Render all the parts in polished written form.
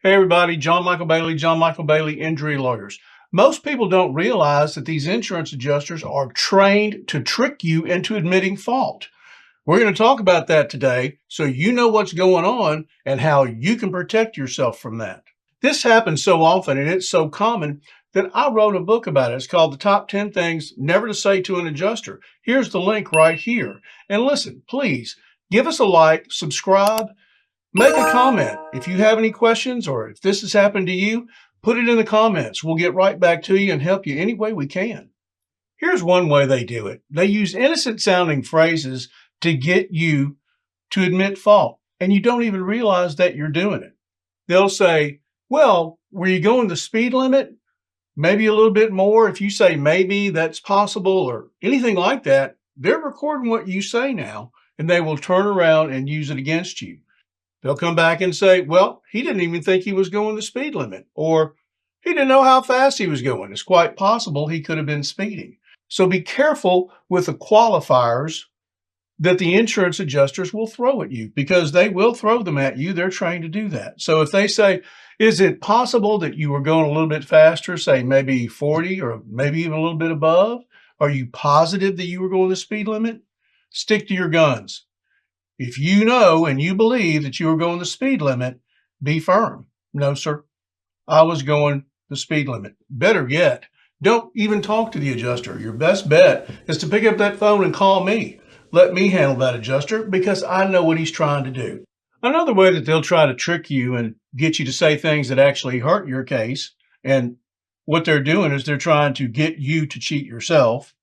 Hey everybody, John Michael Bailey, Injury Lawyers. Most people don't realize that these insurance adjusters are trained to trick you into admitting fault. We're going to talk about that today so you know what's going on and how you can protect yourself from that. This happens so often and it's so common that I wrote a book about it. It's called The Top 10 Things Never to Say to an Adjuster. Here's the link right here. And listen, please give us a like, subscribe, make a comment. If you have any questions or if this has happened to you, put it in the comments. We'll get right back to you and help you any way we can. Here's one way they do it. They use innocent sounding phrases to get you to admit fault, and you don't even realize that you're doing it. They'll say, well, were you going the speed limit? Maybe a little bit more. If you say maybe, that's possible, or anything like that, they're recording what you say now, and they will turn around and use it against you. They'll come back and say, well, he didn't even think he was going the speed limit, or he didn't know how fast he was going. It's quite possible he could have been speeding. So be careful with the qualifiers that the insurance adjusters will throw at you, because they will throw them at you. They're trained to do that. So if they say, is it possible that you were going a little bit faster, say maybe 40 or maybe even a little bit above? Are you positive that you were going the speed limit? Stick to your guns. If you know and you believe that you were going the speed limit, be firm. No, sir, I was going the speed limit. Better yet, don't even talk to the adjuster. Your best bet is to pick up that phone and call me. Let me handle that adjuster because I know what he's trying to do. Another way that they'll try to trick you and get you to say things that actually hurt your case, and what they're doing is they're trying to get you to cheat yourself,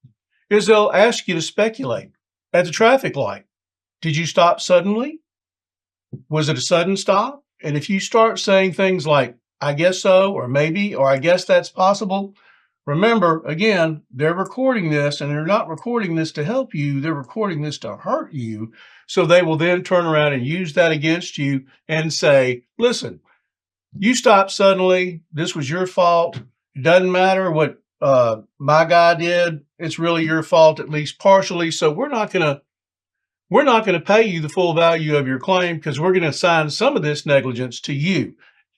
is they'll ask you to speculate at the traffic light. Did you stop suddenly? Was it a sudden stop? And if you start saying things like, I guess so, or maybe, or I guess that's possible, remember, again, they're recording this, and they're not recording this to help you. They're recording this to hurt you. So they will then turn around and use that against you and say, listen, you stopped suddenly. This was your fault. It doesn't matter what my guy did. It's really your fault, at least partially. So we're not going to pay you the full value of your claim because we're going to assign some of this negligence to you.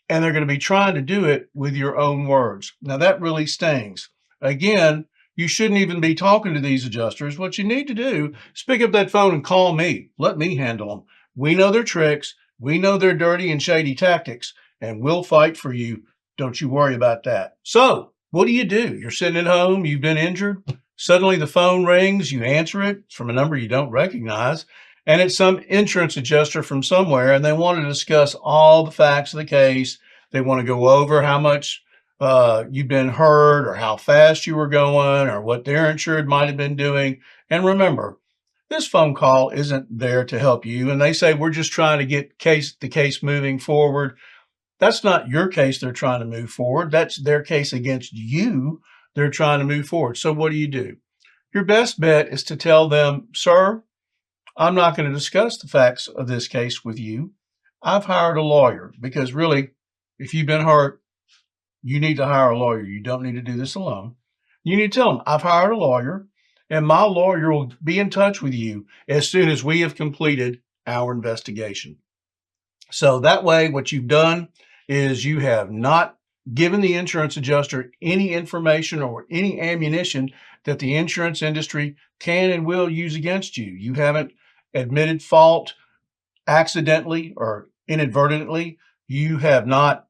And they're going to be trying to do it with your own words. Now, that really stings. Again, you shouldn't even be talking to these adjusters. What you need to do is pick up that phone and call me. Let me handle them. We know their tricks. We know their dirty and shady tactics, and we'll fight for you. Don't you worry about that. So what do? You're sitting at home. You've been injured. Suddenly the phone rings. You answer it. It's from a number you don't recognize. And it's some insurance adjuster from somewhere, and they want to discuss all the facts of the case. They want to go over how much you've been hurt, or how fast you were going, or what their insured might have been doing. And remember, this phone call isn't there to help you. And they say, we're just trying to get the case moving forward. That's not your case they're trying to move forward. That's their case against you. They're trying to move forward. So what do? Your best bet is to tell them, sir, I'm not going to discuss the facts of this case with you. I've hired a lawyer, because really, if you've been hurt, you need to hire a lawyer. You don't need to do this alone. You need to tell them, I've hired a lawyer, and my lawyer will be in touch with you as soon as we have completed our investigation. So that way, what you've done is you have not given the insurance adjuster any information or any ammunition that the insurance industry can and will use against you. You haven't admitted fault accidentally or inadvertently. You have not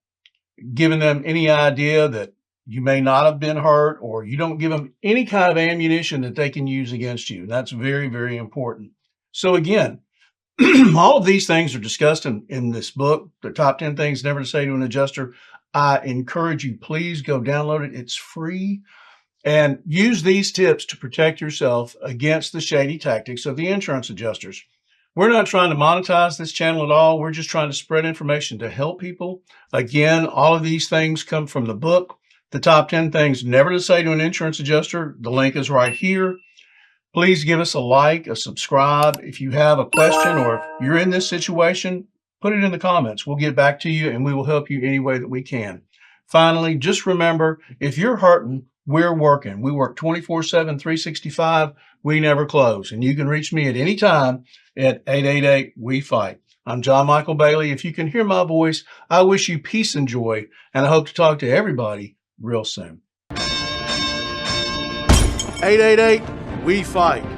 given them any idea that you may not have been hurt, or you don't give them any kind of ammunition that they can use against you. That's very, very important. So again, all of these things are discussed in this book, The Top 10 Things Never to Say to an Adjuster. I encourage you, please go download it. It's free. And use these tips to protect yourself against the shady tactics of the insurance adjusters. We're not trying to monetize this channel at all. We're just trying to spread information to help people. Again, all of these things come from the book, The Top 10 Things Never to Say to an Insurance Adjuster. The link is right here. Please give us a like, a subscribe. If you have a question, or if you're in this situation, put it in the comments. We'll get back to you, and we will help you any way that we can. Finally, just remember, if you're hurting, we're working. We work 24/7, 365. We never close. And you can reach me at any time at 888-WE-FIGHT. I'm John Michael Bailey. If you can hear my voice, I wish you peace and joy, and I hope to talk to everybody real soon. 888, we fight.